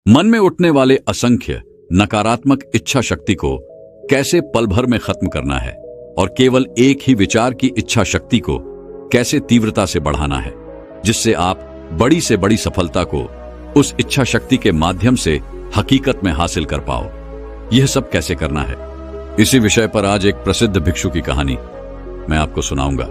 मन में उठने वाले असंख्य नकारात्मक इच्छा शक्ति को कैसे पल भर में खत्म करना है और केवल एक ही विचार की इच्छा शक्ति को कैसे तीव्रता से बढ़ाना है, जिससे आप बड़ी से बड़ी सफलता को उस इच्छा शक्ति के माध्यम से हकीकत में हासिल कर पाओ। यह सब कैसे करना है, इसी विषय पर आज एक प्रसिद्ध भिक्षु की कहानी मैं आपको सुनाऊंगा।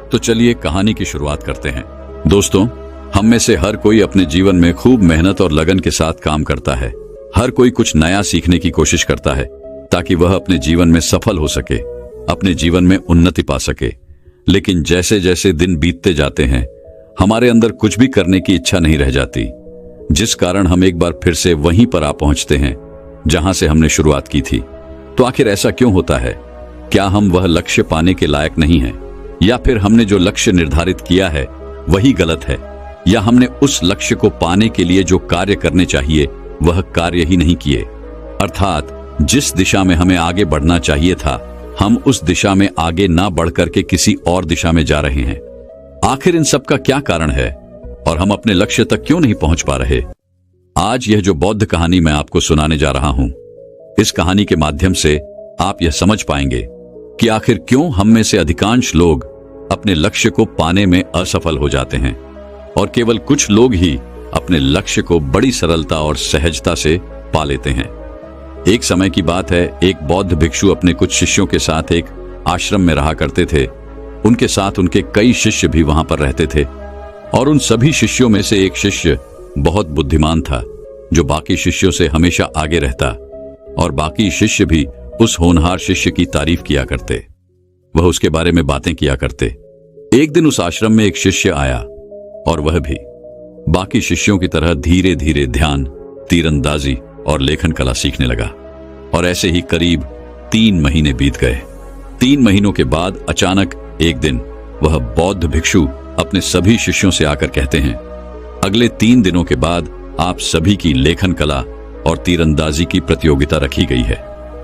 तो चलिए कहानी की शुरुआत करते हैं। दोस्तों, हम में से हर कोई अपने जीवन में खूब मेहनत और लगन के साथ काम करता है। हर कोई कुछ नया सीखने की कोशिश करता है ताकि वह अपने जीवन में सफल हो सके, अपने जीवन में उन्नति पा सके। लेकिन जैसे जैसे दिन बीतते जाते हैं, हमारे अंदर कुछ भी करने की इच्छा नहीं रह जाती, जिस कारण हम एक बार फिर से वहीं पर आ पहुंचते हैं जहां से हमने शुरुआत की थी। तो आखिर ऐसा क्यों होता है? क्या हम वह लक्ष्य पाने के लायक नहीं हैं, या फिर हमने जो लक्ष्य निर्धारित किया है वही गलत है, या हमने उस लक्ष्य को पाने के लिए जो कार्य करने चाहिए वह कार्य ही नहीं किए? अर्थात जिस दिशा में हमें आगे बढ़ना चाहिए था, हम उस दिशा में आगे ना बढ़ करके किसी और दिशा में जा रहे हैं। आखिर इन सब का क्या कारण है और हम अपने लक्ष्य तक क्यों नहीं पहुंच पा रहे? आज यह जो बौद्ध कहानी मैं आपको सुनाने जा रहा हूं, इस कहानी के माध्यम से आप यह समझ पाएंगे कि आखिर क्यों हम में से अधिकांश लोग अपने लक्ष्य को पाने में असफल हो जाते हैं और केवल कुछ लोग ही अपने लक्ष्य को बड़ी सरलता और सहजता से पा लेते हैं। एक समय की बात है, एक बौद्ध भिक्षु अपने कुछ शिष्यों के साथ एक आश्रम में रहा करते थे। उनके साथ उनके कई शिष्य भी वहां पर रहते थे और उन सभी शिष्यों में से एक शिष्य बहुत बुद्धिमान था, जो बाकी शिष्यों से हमेशा आगे रहता, और बाकी शिष्य भी उस होनहार शिष्य की तारीफ किया करते, वह उसके बारे में बातें किया करते। एक दिन उस आश्रम में एक शिष्य आया और वह भी बाकी शिष्यों की तरह धीरे धीरे ध्यान, तीरंदाजी और लेखन कला सीखने लगा। और ऐसे ही करीब 3 महीने बीत गए। 3 महीनों के बाद अचानक एक दिन वह बौद्ध भिक्षु अपने सभी शिष्यों से आकर कहते हैं, अगले 3 दिनों के बाद आप सभी की लेखन कला और तीरंदाजी की प्रतियोगिता रखी गई है।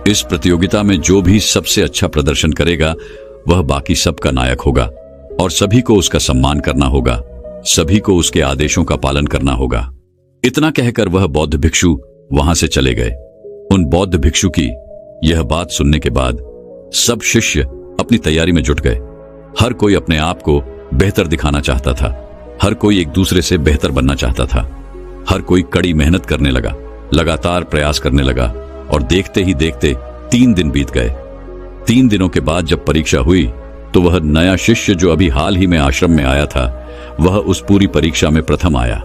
इस प्रतियोगिता में जो भी सबसे अच्छा प्रदर्शन करेगा वह बाकी सबका नायक होगा और सभी को उसका सम्मान करना होगा, सभी को उसके आदेशों का पालन करना होगा। इतना कहकर वह बौद्ध भिक्षु वहां से चले गए। उन बौद्ध भिक्षु की यह बात सुनने के बाद सब शिष्य अपनी तैयारी में जुट गए। हर कोई अपने आप को बेहतर दिखाना चाहता था, हर कोई एक दूसरे से बेहतर बनना चाहता था। हर कोई कड़ी मेहनत करने लगा, लगातार प्रयास करने लगा और देखते ही देखते 3 दिन बीत गए। 3 दिनों के बाद जब परीक्षा हुई तो वह नया शिष्य जो अभी हाल ही में आश्रम में आया था, वह उस पूरी परीक्षा में प्रथम आया।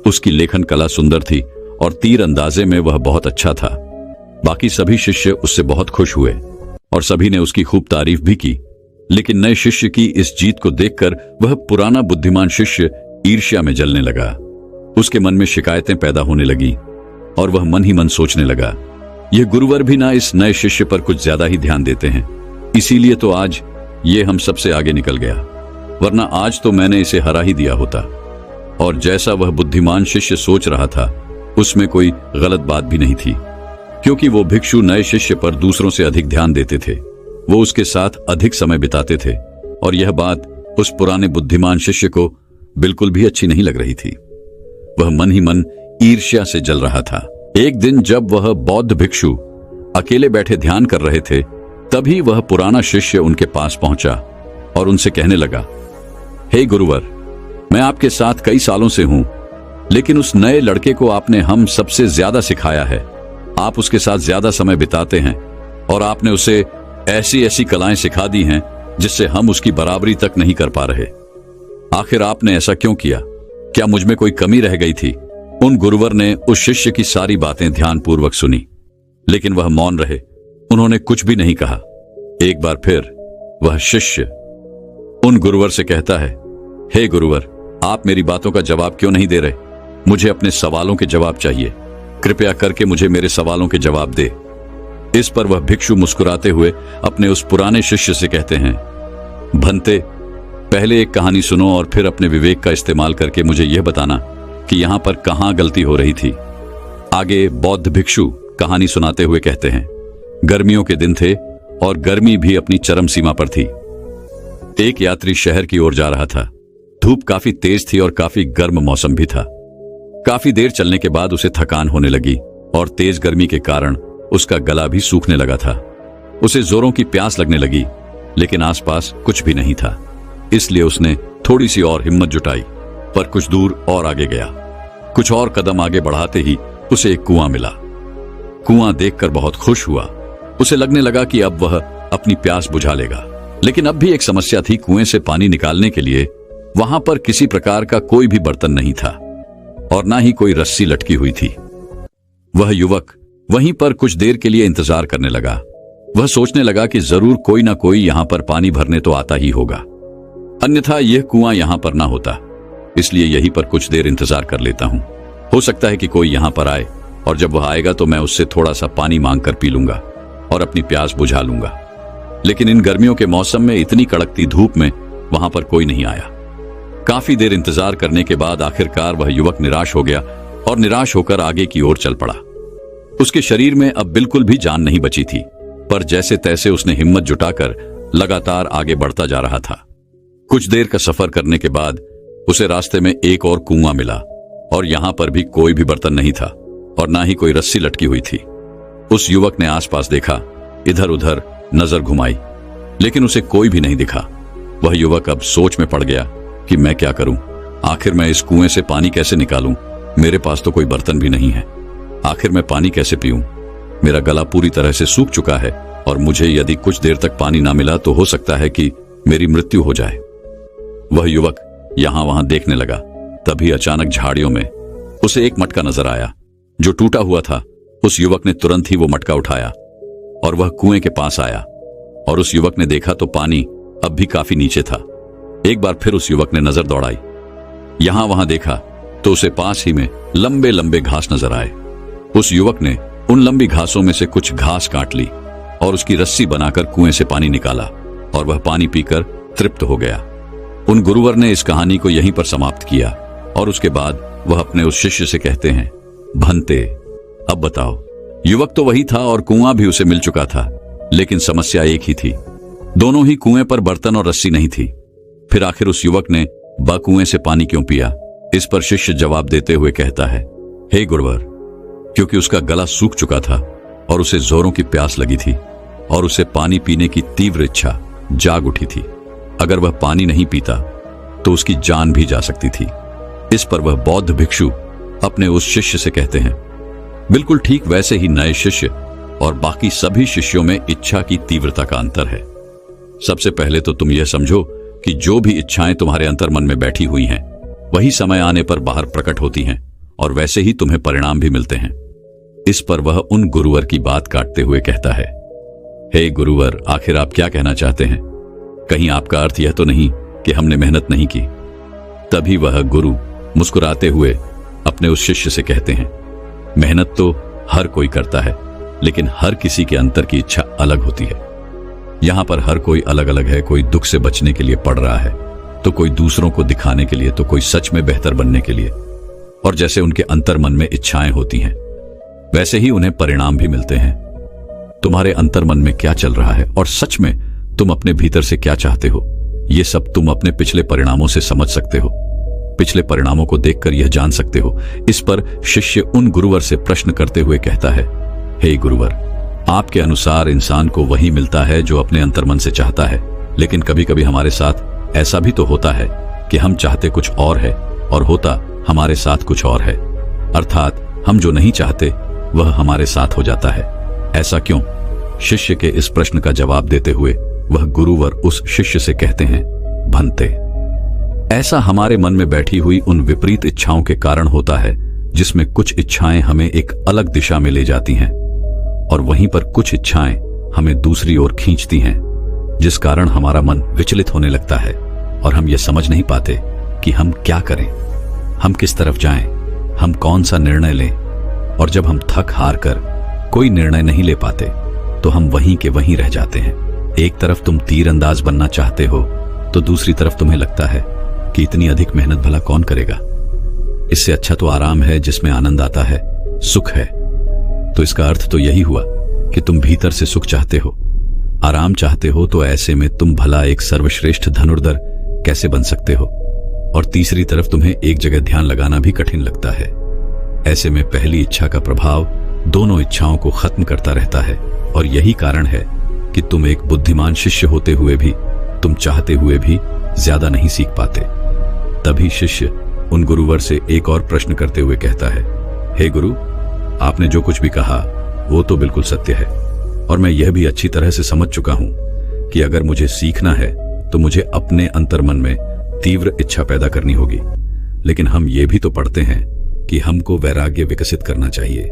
उसकी लेखन कला सुंदर थी और तीर अंदाजे में वह बहुत अच्छा था। बाकी सभी शिष्य उससे बहुत खुश हुए और सभी ने उसकी खूब तारीफ भी की। लेकिन नए शिष्य की इस जीत को देखकर वह पुराना बुद्धिमान शिष्य ईर्ष्या में जलने लगा। उसके मन में शिकायतें पैदा होने लगी और वह मन ही मन सोचने लगा, यह गुरुवर भी ना इस नए शिष्य पर कुछ ज्यादा ही ध्यान देते हैं, इसीलिए तो आज ये हम सबसे आगे निकल गया, वरना आज तो मैंने इसे हरा ही दिया होता। और जैसा वह बुद्धिमान शिष्य सोच रहा था, उसमें कोई गलत बात भी नहीं थी, क्योंकि वो भिक्षु नए शिष्य पर दूसरों से अधिक ध्यान देते थे, वो उसके साथ अधिक समय बिताते थे और यह बात उस पुराने बुद्धिमान शिष्य को बिल्कुल भी अच्छी नहीं लग रही थी। वह मन ही मन ईर्ष्या से जल रहा था। एक दिन जब वह बौद्ध भिक्षु अकेले बैठे ध्यान कर रहे थे, तभी वह पुराना शिष्य उनके पास पहुंचा और उनसे कहने लगा, हे गुरुवर, मैं आपके साथ कई सालों से हूं, लेकिन उस नए लड़के को आपने हम सबसे ज्यादा सिखाया है। आप उसके साथ ज्यादा समय बिताते हैं और आपने उसे ऐसी ऐसी कलाएं सिखा दी हैं जिससे हम उसकी बराबरी तक नहीं कर पा रहे। आखिर आपने ऐसा क्यों किया? क्या मुझ में कोई कमी रह गई थी? उन गुरुवर ने उस शिष्य की सारी बातें ध्यानपूर्वक सुनी, लेकिन वह मौन रहे, उन्होंने कुछ भी नहीं कहा। एक बार फिर वह शिष्य उन गुरुवर से कहता है, हे गुरुवर, आप मेरी बातों का जवाब क्यों नहीं दे रहे? मुझे अपने सवालों के जवाब चाहिए, कृपया करके मुझे मेरे सवालों के जवाब दे। इस पर वह भिक्षु मुस्कुराते हुए अपने उस पुराने शिष्य से कहते हैं, भंते, पहले एक कहानी सुनो और फिर अपने विवेक का इस्तेमाल करके मुझे यह बताना कि यहां पर कहां गलती हो रही थी। आगे बौद्ध भिक्षु कहानी सुनाते हुए कहते हैं, गर्मियों के दिन थे और गर्मी भी अपनी चरम सीमा पर थी। एक यात्री शहर की ओर जा रहा था। धूप काफी तेज थी और काफी गर्म मौसम भी था। काफी देर चलने के बाद उसे थकान होने लगी और तेज गर्मी के कारण उसका गला भी सूखने लगा था। उसे जोरों की प्यास लगने लगी, लेकिन आसपास कुछ भी नहीं था। इसलिए उसने थोड़ी सी और हिम्मत जुटाई, पर कुछ दूर और आगे गया। कुछ और कदम आगे बढ़ाते ही उसे एक कुआं मिला। कुआं देखकर बहुत खुश हुआ। उसे लगने लगा कि अब वह अपनी प्यास बुझा लेगा। लेकिन अब भी एक समस्या थी। कुएं से पानी निकालने के लिए वहां पर किसी प्रकार का कोई भी बर्तन नहीं था और ना ही कोई रस्सी लटकी हुई थी। वह युवक वहीं पर कुछ देर के लिए इंतजार करने लगा। वह सोचने लगा कि जरूर कोई ना कोई यहां पर पानी भरने तो आता ही होगा, अन्यथा यह कुआं यहां पर ना होता। इसलिए यहीं पर कुछ देर इंतजार कर लेता हूं। हो सकता है कि कोई यहां पर आए और जब वह आएगा तो मैं उससे थोड़ा सा पानी मांगकर पी लूंगा और अपनी प्यास बुझा लूंगा। लेकिन इन गर्मियों के मौसम में इतनी कड़कती धूप में वहां पर कोई नहीं आया। काफी देर इंतजार करने के बाद आखिरकार वह युवक निराश हो गया और निराश होकर आगे की ओर चल पड़ा। उसके शरीर में अब बिल्कुल भी जान नहीं बची थी, पर जैसे तैसे उसने हिम्मत जुटाकर लगातार आगे बढ़ता जा रहा था। कुछ देर का सफर करने के बाद उसे रास्ते में एक और कुआं मिला और यहां पर भी कोई भी बर्तन नहीं था और ना ही कोई रस्सी लटकी हुई थी। उस युवक ने आसपास देखा, इधर उधर नजर घुमाई, लेकिन उसे कोई भी नहीं दिखा। वह युवक अब सोच में पड़ गया कि मैं क्या करूं? आखिर मैं इस कुएं से पानी कैसे निकालूं? मेरे पास तो कोई बर्तन भी नहीं है। आखिर मैं पानी कैसे पीऊं? मेरा गला पूरी तरह से सूख चुका है और मुझे यदि कुछ देर तक पानी ना मिला तो हो सकता है कि मेरी मृत्यु हो जाए। वह युवक यहां वहां देखने लगा। तभी अचानक झाड़ियों में उसे एक मटका नजर आया जो टूटा हुआ था। उस युवक ने तुरंत ही वो मटका उठाया और वह कुएं के पास आया और उस युवक ने देखा तो पानी अब भी काफी नीचे था। एक बार फिर उस युवक ने नजर दौड़ाई। यहां वहां देखा तो उसे पास ही में लंबे लंबे घास नजर आए। उस युवक ने उन लंबी घासों में से कुछ घास काट ली और उसकी रस्सी बनाकर कुएं से पानी निकाला और वह पानी पीकर तृप्त हो गया। उन गुरुवर ने इस कहानी को यहीं पर समाप्त किया और उसके बाद वह अपने उस शिष्य से कहते हैं, भंते, अब बताओ। युवक तो वही था और कुआं भी उसे मिल चुका था, लेकिन समस्या एक ही थी। दोनों ही कुएं पर बर्तन और रस्सी नहीं थी। फिर आखिर उस युवक ने कुएं से पानी क्यों पिया? इस पर शिष्य जवाब देते हुए कहता है, हे गुरुवर, क्योंकि उसका गला सूख चुका था और उसे जोरों की प्यास लगी थी और उसे पानी पीने की तीव्र इच्छा जाग उठी थी। अगर वह पानी नहीं पीता तो उसकी जान भी जा सकती थी। इस पर वह बौद्ध भिक्षु अपने उस शिष्य से कहते हैं, बिल्कुल ठीक वैसे ही नए शिष्य और बाकी सभी शिष्यों में इच्छा की तीव्रता का अंतर है। सबसे पहले तो तुम यह समझो कि जो भी इच्छाएं तुम्हारे अंतर्मन में बैठी हुई हैं, वही समय आने पर बाहर प्रकट होती हैं और वैसे ही तुम्हें परिणाम भी मिलते हैं। इस पर वह उन गुरुवर की बात काटते हुए कहता है, हे गुरुवर, आखिर आप क्या कहना चाहते हैं? कहीं आपका अर्थ यह तो नहीं कि हमने मेहनत नहीं की? तभी वह गुरु मुस्कुराते हुए अपने उस शिष्य से कहते हैं, मेहनत तो हर कोई करता है, लेकिन हर किसी के अंतर की इच्छा अलग होती है। यहां पर हर कोई अलग अलग है। कोई दुख से बचने के लिए पढ़ रहा है, तो कोई दूसरों को दिखाने के लिए, तो कोई सच में बेहतर बनने के लिए। और जैसे उनके अंतर्मन में इच्छाएं होती हैं, वैसे ही उन्हें परिणाम भी मिलते हैं। तुम्हारे अंतर्मन में क्या चल रहा है और सच में तुम अपने भीतर से क्या चाहते हो, ये सब तुम अपने पिछले परिणामों से समझ सकते हो। पिछले परिणामों को देखकर यह जान सकते हो। इस पर शिष्य उन गुरुवर से प्रश्न करते हुए कहता है, हे गुरुवर, आपके अनुसार इंसान को वही मिलता है जो अपने अंतर्मन से चाहता है, लेकिन कभी कभी हमारे साथ ऐसा भी तो होता है कि हम चाहते कुछ और है और होता हमारे साथ कुछ और है। अर्थात हम जो नहीं चाहते वह हमारे साथ हो जाता है। ऐसा क्यों? शिष्य के इस प्रश्न का जवाब देते हुए वह गुरुवर उस शिष्य से कहते हैं, भंते, ऐसा हमारे मन में बैठी हुई उन विपरीत इच्छाओं के कारण होता है, जिसमें कुछ इच्छाएं हमें एक अलग दिशा में ले जाती हैं और वहीं पर कुछ इच्छाएं हमें दूसरी ओर खींचती हैं, जिस कारण हमारा मन विचलित होने लगता है और हम ये समझ नहीं पाते कि हम क्या करें, हम किस तरफ जाएं, हम कौन सा निर्णय लें। और जब हम थक हार कर कोई निर्णय नहीं ले पाते तो हम वहीं के वहीं रह जाते हैं। एक तरफ तुम तीरंदाज बनना चाहते हो तो दूसरी तरफ तुम्हें लगता है कि इतनी अधिक मेहनत भला कौन करेगा। इससे अच्छा तो आराम है जिसमें आनंद आता है, सुख है। तो इसका अर्थ तो यही हुआ कि तुम भीतर से सुख चाहते हो, आराम चाहते हो, तो ऐसे में तुम भला एक सर्वश्रेष्ठ धनुर्धर कैसे बन सकते हो। और तीसरी तरफ तुम्हें एक जगह ध्यान लगाना भी कठिन लगता है। ऐसे में पहली इच्छा का प्रभाव दोनों इच्छाओं को खत्म करता रहता है, और यही कारण है कि तुम एक बुद्धिमान शिष्य होते हुए भी तुम चाहते हुए भी ज्यादा नहीं सीख पाते। तभी शिष्य उन गुरुवर से एक और प्रश्न करते हुए कहता है, हे गुरु, आपने जो कुछ भी कहा वो तो बिल्कुल सत्य है, और मैं यह भी अच्छी तरह से समझ चुका हूं कि अगर मुझे सीखना है तो मुझे अपने अंतर्मन में तीव्र इच्छा पैदा करनी होगी। लेकिन हम ये भी तो पढ़ते हैं कि हमको वैराग्य विकसित करना चाहिए,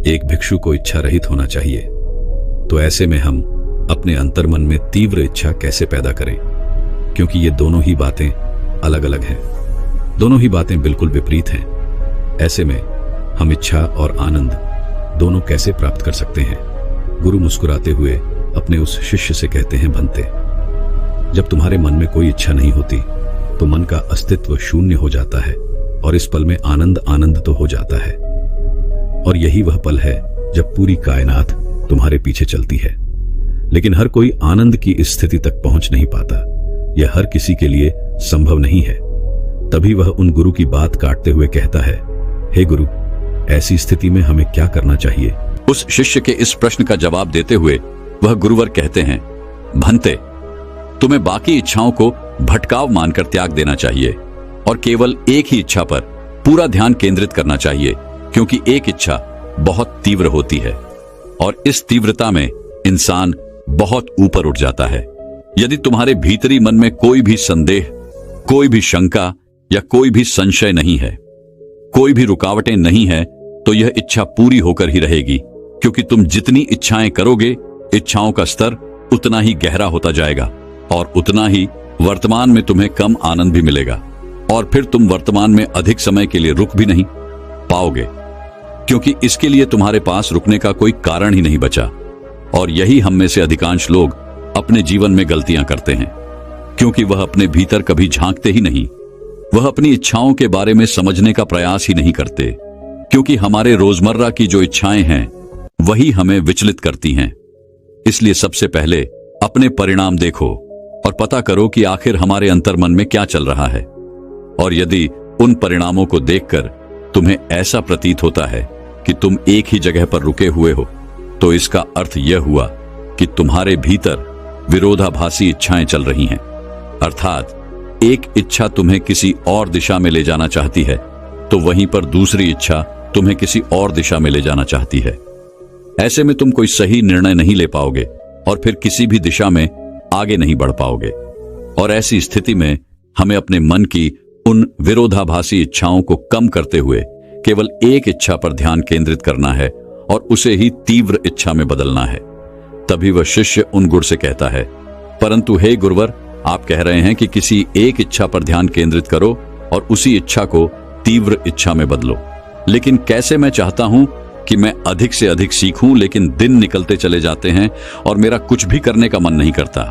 एक भिक्षु को इच्छा रहित होना चाहिए। तो ऐसे में हम अपने अंतर्मन में तीव्र इच्छा कैसे पैदा करें? क्योंकि ये दोनों ही बातें अलग अलग हैं, दोनों ही बातें बिल्कुल विपरीत हैं। ऐसे में हम इच्छा और आनंद दोनों कैसे प्राप्त कर सकते हैं? गुरु मुस्कुराते हुए अपने उस शिष्य से कहते हैं, भंते, जब तुम्हारे मन में कोई इच्छा नहीं होती तो मन का अस्तित्व शून्य हो जाता है, और इस पल में आनंद तो हो जाता है। और यही वह पल है जब पूरी कायनात तुम्हारे पीछे चलती है। लेकिन हर कोई आनंद की इस स्थिति तक पहुंच नहीं पाता, यह हर किसी के लिए संभव नहीं है। तभी वह उन गुरु की बात काटते हुए कहता है, हे गुरु, ऐसी स्थिति में हमें क्या करना चाहिए? उस शिष्य के इस प्रश्न का जवाब देते हुए वह गुरुवर कहते हैं, भंते, तुम्हें बाकी इच्छाओं को भटकाव मानकर त्याग देना चाहिए और केवल एक ही इच्छा पर पूरा ध्यान केंद्रित करना चाहिए, क्योंकि एक इच्छा बहुत तीव्र होती है और इस तीव्रता में इंसान बहुत ऊपर उठ जाता है। यदि तुम्हारे भीतरी मन में कोई भी संदेह, कोई भी शंका या कोई भी संशय नहीं है, कोई भी रुकावटें नहीं है, तो यह इच्छा पूरी होकर ही रहेगी, क्योंकि तुम जितनी इच्छाएं करोगे, इच्छाओं का स्तर उतना ही गहरा होता जाएगा और उतना ही वर्तमान में तुम्हें कम आनंद भी मिलेगा, और फिर तुम वर्तमान में अधिक समय के लिए रुक भी नहीं पाओगे, क्योंकि इसके लिए तुम्हारे पास रुकने का कोई कारण ही नहीं बचा। और यही हम में से अधिकांश लोग अपने जीवन में गलतियां करते हैं, क्योंकि वह अपने भीतर कभी झांकते ही नहीं, वह अपनी इच्छाओं के बारे में समझने का प्रयास ही नहीं करते, क्योंकि हमारे रोजमर्रा की जो इच्छाएं हैं वही हमें विचलित करती हैं। इसलिए सबसे पहले अपने परिणाम देखो और पता करो कि आखिर हमारे अंतर्मन में क्या चल रहा है। और यदि उन परिणामों को देखकर तुम्हें ऐसा प्रतीत होता है कि तुम एक ही जगह पर रुके हुए हो, तो इसका अर्थ यह हुआ कि तुम्हारे भीतर विरोधाभासी इच्छाएं चल रही हैं। अर्थात एक इच्छा तुम्हें किसी और दिशा में ले जाना चाहती है, तो वहीं पर दूसरी इच्छा तुम्हें किसी और दिशा में ले जाना चाहती है। ऐसे में तुम कोई सही निर्णय नहीं ले पाओगे और फिर किसी भी दिशा में आगे नहीं बढ़ पाओगे। और ऐसी स्थिति में हमें अपने मन की उन विरोधाभासी इच्छाओं को कम करते हुए केवल एक इच्छा पर ध्यान केंद्रित करना है और उसे ही तीव्र इच्छा में बदलना है। तभी वह शिष्य उन गुरु से कहता है, परंतु हे गुरुवर, आप कह रहे हैं कि किसी एक इच्छा पर ध्यान केंद्रित करो और उसी इच्छा को तीव्र इच्छा में बदलो। लेकिन कैसे? मैं चाहता हूं कि मैं अधिक से अधिक सीखूं, लेकिन दिन निकलते चले जाते हैं और मेरा कुछ भी करने का मन नहीं करता।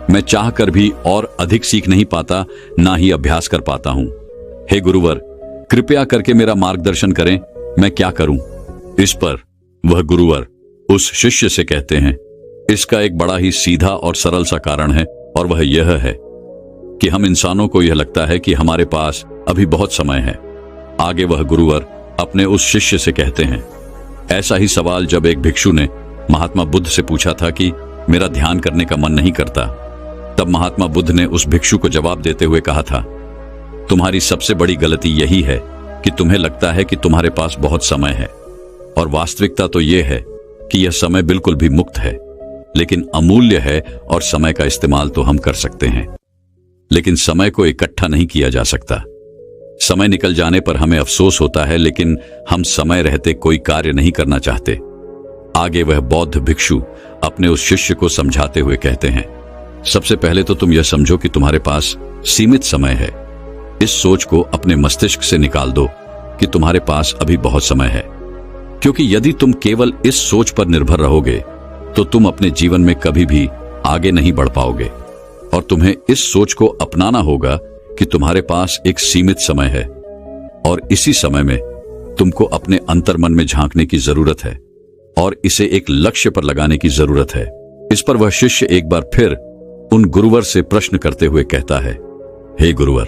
मैं चाहकर भी और अधिक सीख नहीं पाता, ना ही अभ्यास कर पाता हूं। हे गुरुवर, कृपया करके मेरा मार्गदर्शन करें, मैं क्या करूं? इस पर वह गुरुवर उस शिष्य से कहते हैं, इसका एक बड़ा ही सीधा और सरल सा कारण है, और वह यह है कि हम इंसानों को यह लगता है कि हमारे पास अभी बहुत समय है। आगे वह गुरुवर अपने उस शिष्य से कहते हैं, ऐसा ही सवाल जब एक भिक्षु ने महात्मा बुद्ध से पूछा था कि मेरा ध्यान करने का मन नहीं करता, तब महात्मा बुद्ध ने उस भिक्षु को जवाब देते हुए कहा था, तुम्हारी सबसे बड़ी गलती यही है कि तुम्हें लगता है कि तुम्हारे पास बहुत समय है, और वास्तविकता तो यह है कि यह समय बिल्कुल भी मुक्त है, लेकिन अमूल्य है, और समय का इस्तेमाल तो हम कर सकते हैं, लेकिन समय को इकट्ठा नहीं किया जा सकता। समय निकल जाने पर हमें अफसोस होता है, लेकिन हम समय रहते कोई कार्य नहीं करना चाहते। आगे वह बौद्ध भिक्षु अपने उस शिष्य को समझाते हुए कहते हैं, सबसे पहले तो तुम यह समझो कि तुम्हारे पास सीमित समय है। इस सोच को अपने मस्तिष्क से निकाल दो कि तुम्हारे पास अभी बहुत समय है, क्योंकि यदि तुम केवल इस सोच पर निर्भर रहोगे तो तुम अपने जीवन में कभी भी आगे नहीं बढ़ पाओगे। और तुम्हें इस सोच को अपनाना होगा कि तुम्हारे पास एक सीमित समय है, और इसी समय में तुमको अपने अंतर्मन में झांकने की जरूरत है और इसे एक लक्ष्य पर लगाने की जरूरत है। इस पर वह शिष्य एक बार फिर उन गुरुवर से प्रश्न करते हुए कहता है, हे गुरुवर,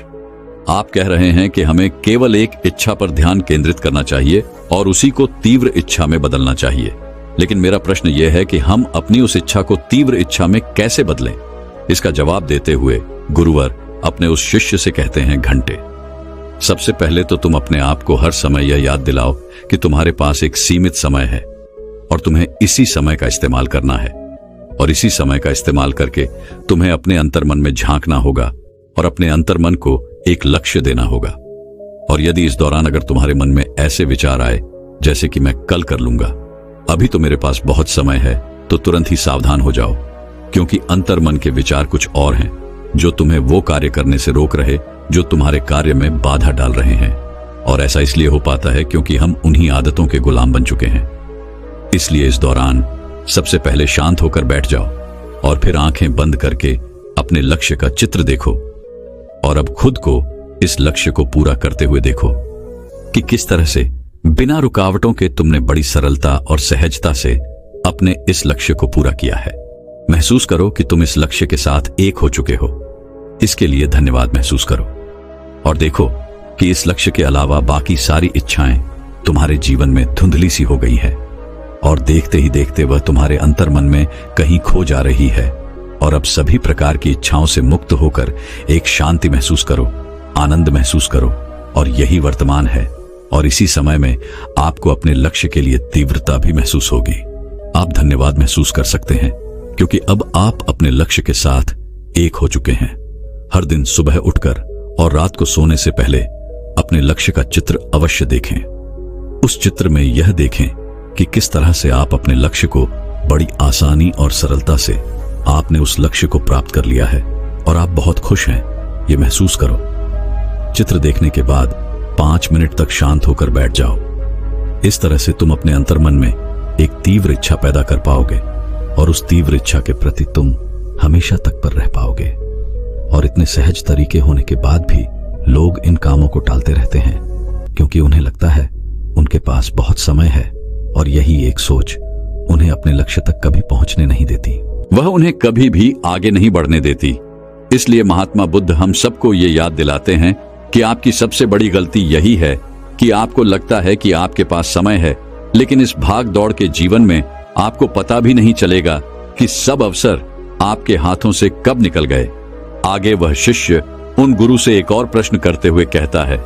आप कह रहे हैं कि हमें केवल एक इच्छा पर ध्यान केंद्रित करना चाहिए और उसी को तीव्र इच्छा में बदलना चाहिए। लेकिन मेरा प्रश्न यह है कि हम अपनी उस इच्छा को तीव्र इच्छा में कैसे बदलें? इसका जवाब देते हुए गुरुवर अपने उस शिष्य से कहते हैं, घंटे, सबसे पहले तो तुम अपने आप को हर समय यह याद दिलाओ कि तुम्हारे पास एक सीमित समय है और तुम्हें इसी समय का इस्तेमाल करना है। और इसी समय का इस्तेमाल करके तुम्हें अपने अंतर्मन में झांकना होगा और अपने अंतर्मन को एक लक्ष्य देना होगा। और यदि इस दौरान अगर तुम्हारे मन में ऐसे विचार आए जैसे कि मैं कल कर लूंगा, अभी तो मेरे पास बहुत समय है, तो तुरंत ही सावधान हो जाओ, क्योंकि अंतर्मन के विचार कुछ और हैं जो तुम्हें वो कार्य करने से रोक रहे जो तुम्हारे कार्य में बाधा डाल रहे हैं। और ऐसा इसलिए हो पाता है क्योंकि हम उन्हीं आदतों के गुलाम बन चुके हैं। इसलिए इस दौरान सबसे पहले शांत होकर बैठ जाओ और फिर आंखें बंद करके अपने लक्ष्य का चित्र देखो और अब खुद को इस लक्ष्य को पूरा करते हुए देखो कि किस तरह से बिना रुकावटों के तुमने बड़ी सरलता और सहजता से अपने इस लक्ष्य को पूरा किया है। महसूस करो कि तुम इस लक्ष्य के साथ एक हो चुके हो। इसके लिए धन्यवाद महसूस करो और देखो कि इस लक्ष्य के अलावा बाकी सारी इच्छाएं तुम्हारे जीवन में धुंधली सी हो गई है और देखते ही देखते वह तुम्हारे अंतर्मन में कहीं खो जा रही है। और अब सभी प्रकार की इच्छाओं से मुक्त होकर एक शांति महसूस करो, आनंद महसूस करो, और यही वर्तमान है। और इसी समय में आपको अपने लक्ष्य के लिए तीव्रता भी महसूस होगी। आप धन्यवाद महसूस कर सकते हैं क्योंकि अब आप अपने लक्ष्य के साथ एक हो चुके हैं। हर दिन सुबह उठकर और रात को सोने से पहले अपने लक्ष्य का चित्र अवश्य देखें। उस चित्र में यह देखें कि किस तरह से आप अपने लक्ष्य को बड़ी आसानी और सरलता से आपने उस लक्ष्य को प्राप्त कर लिया है और आप बहुत खुश हैं। ये महसूस करो। चित्र देखने के बाद 5 मिनट तक शांत होकर बैठ जाओ। इस तरह से तुम अपने अंतर्मन में एक तीव्र इच्छा पैदा कर पाओगे और उस तीव्र इच्छा के प्रति तुम हमेशा तत्पर रह पाओगे। और इतने सहज तरीके होने के बाद भी लोग इन कामों को टालते रहते हैं क्योंकि उन्हें लगता है उनके पास बहुत समय है और यही एक सोच उन्हें अपने लक्ष्य तक कभी पहुंचने नहीं देती। वह उन्हें कभी भी आगे नहीं बढ़ने देती। इसलिए महात्मा बुद्ध हम सबको ये याद दिलाते हैं कि आपकी सबसे बड़ी गलती यही है कि आपको लगता है कि आपके पास समय है, लेकिन इस भाग दौड़ के जीवन में आपको पता भी नहीं चलेगा कि सब अवसर आपके हाथों से कब निकल गए। आगे वह शिष्य उन गुरु से एक और प्रश्न करते हुए कहता है,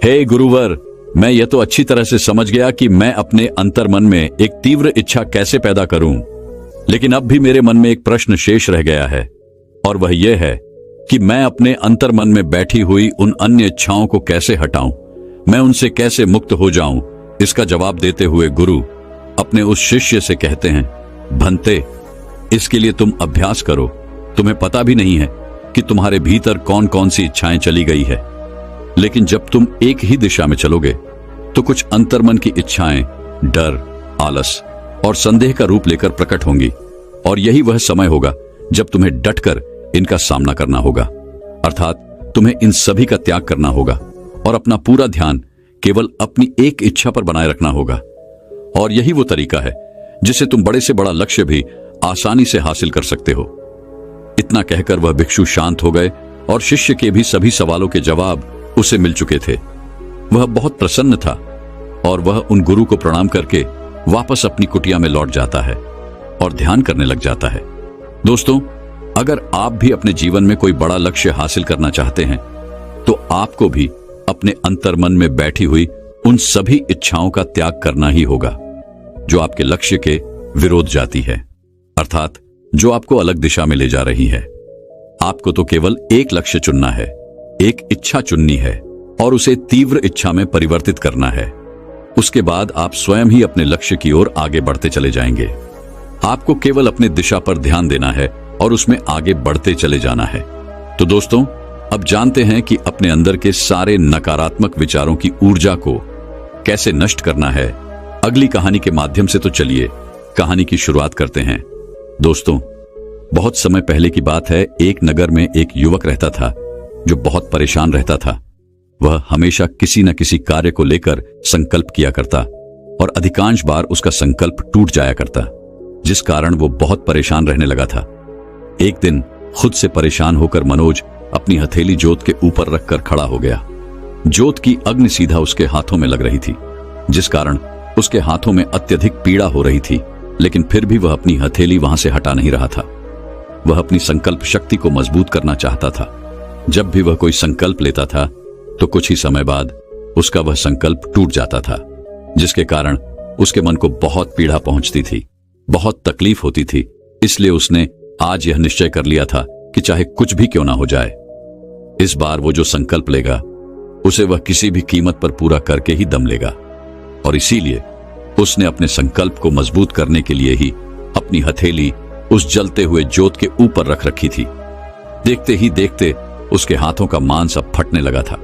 हे गुरुवर, मैं यह तो अच्छी तरह से समझ गया कि मैं अपने अंतर्मन में एक तीव्र इच्छा कैसे पैदा करूं, लेकिन अब भी मेरे मन में एक प्रश्न शेष रह गया है और वह यह है कि मैं अपने अंतर्मन में बैठी हुई उन अन्य इच्छाओं को कैसे हटाऊं, मैं उनसे कैसे मुक्त हो जाऊं। इसका जवाब देते हुए गुरु अपने उस शिष्य से कहते हैं, भंते, इसके लिए तुम अभ्यास करो। तुम्हें पता भी नहीं है कि तुम्हारे भीतर कौन कौन सी इच्छाएं चली गई है, लेकिन जब तुम एक ही दिशा में चलोगे तो कुछ अंतर्मन की इच्छाएं डर, आलस और संदेह का रूप लेकर प्रकट होंगी। और यही वह समय होगा जब तुम्हें डटकर इनका सामना करना होगा, अर्थात तुम्हें इन सभी का त्याग करना होगा और अपना पूरा ध्यान केवल अपनी एक इच्छा पर बनाए रखना होगा। और यही वो तरीका है जिससे तुम बड़े से बड़ा लक्ष्य भी आसानी से हासिल कर सकते हो। इतना कहकर वह भिक्षु शांत हो गए और शिष्य के भी सभी सवालों के जवाब उसे मिल चुके थे। वह बहुत प्रसन्न था और वह उन गुरु को प्रणाम करके वापस अपनी कुटिया में लौट जाता है और ध्यान करने लग जाता है। दोस्तों, अगर आप भी अपने जीवन में कोई बड़ा लक्ष्य हासिल करना चाहते हैं तो आपको भी अपने अंतर्मन में बैठी हुई उन सभी इच्छाओं का त्याग करना ही होगा जो आपके लक्ष्य के विरोध जाती है, अर्थात जो आपको अलग दिशा में ले जा रही है। आपको तो केवल एक लक्ष्य चुनना है, एक इच्छा चुननी है और उसे तीव्र इच्छा में परिवर्तित करना है। उसके बाद आप स्वयं ही अपने लक्ष्य की ओर आगे बढ़ते चले जाएंगे। आपको केवल अपनी दिशा पर ध्यान देना है और उसमें आगे बढ़ते चले जाना है। तो दोस्तों, अब जानते हैं कि अपने अंदर के सारे नकारात्मक विचारों की ऊर्जा को कैसे नष्ट करना है। अगली कहानी के माध्यम से तो चलिए कहानी की शुरुआत करते हैं। दोस्तों, बहुत समय पहले की बात है। एक नगर में एक युवक रहता था जो बहुत परेशान रहता था। वह हमेशा किसी न किसी कार्य को लेकर संकल्प किया करता और अधिकांश बार उसका संकल्प टूट जाया करता, जिस कारण वो बहुत परेशान रहने लगा था। एक दिन खुद से परेशान होकर मनोज अपनी हथेली जोत के ऊपर रखकर खड़ा हो गया। जोत की अग्नि सीधा उसके हाथों में लग रही थी, जिस कारण उसके हाथों में अत्यधिक पीड़ा हो रही थी, लेकिन फिर भी वह अपनी हथेली वहां से हटा नहीं रहा था। वह अपनी संकल्प शक्ति को मजबूत करना चाहता था। जब भी वह कोई संकल्प लेता था तो कुछ ही समय बाद उसका वह संकल्प टूट जाता था, जिसके कारण उसके मन को बहुत पीड़ा पहुंचती थी, बहुत तकलीफ होती थी। इसलिए उसने आज यह निश्चय कर लिया था कि चाहे कुछ भी क्यों ना हो जाए, इस बार वो जो संकल्प लेगा उसे वह किसी भी कीमत पर पूरा करके ही दम लेगा। और इसीलिए उसने अपने संकल्प को मजबूत करने के लिए ही अपनी हथेली उस जलते हुए जोत के ऊपर रख रखी थी। देखते ही देखते उसके हाथों का मांस अब फटने लगा था,